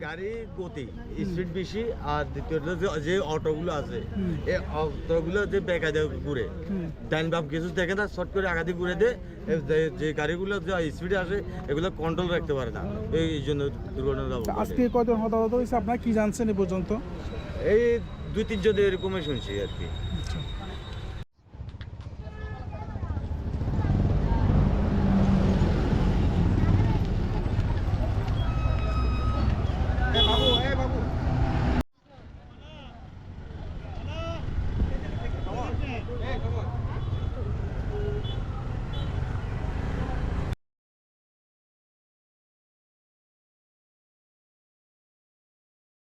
গাড়ি গতি স্পিড বেশি, আর দ্বিতীয়ত যে অটোগুলো আছে এই অটোগুলো যে বেকায়দা ঘুরে ডাইন বাম কিছু দেখে না, শর্ট করে আগাদি ঘুরে দেয়। যে গাড়িগুলো যে স্পিডে আসে এগুলো কন্ট্রোল রাখতে পারে না, এই জন্য দুর্ঘটনা আজকে কয়জন হতাহত হয়েছে আপনারা কি জানছেন এ পর্যন্ত? এই 2-3 জন এরকমই শুনছি আর কি। আচ্ছা।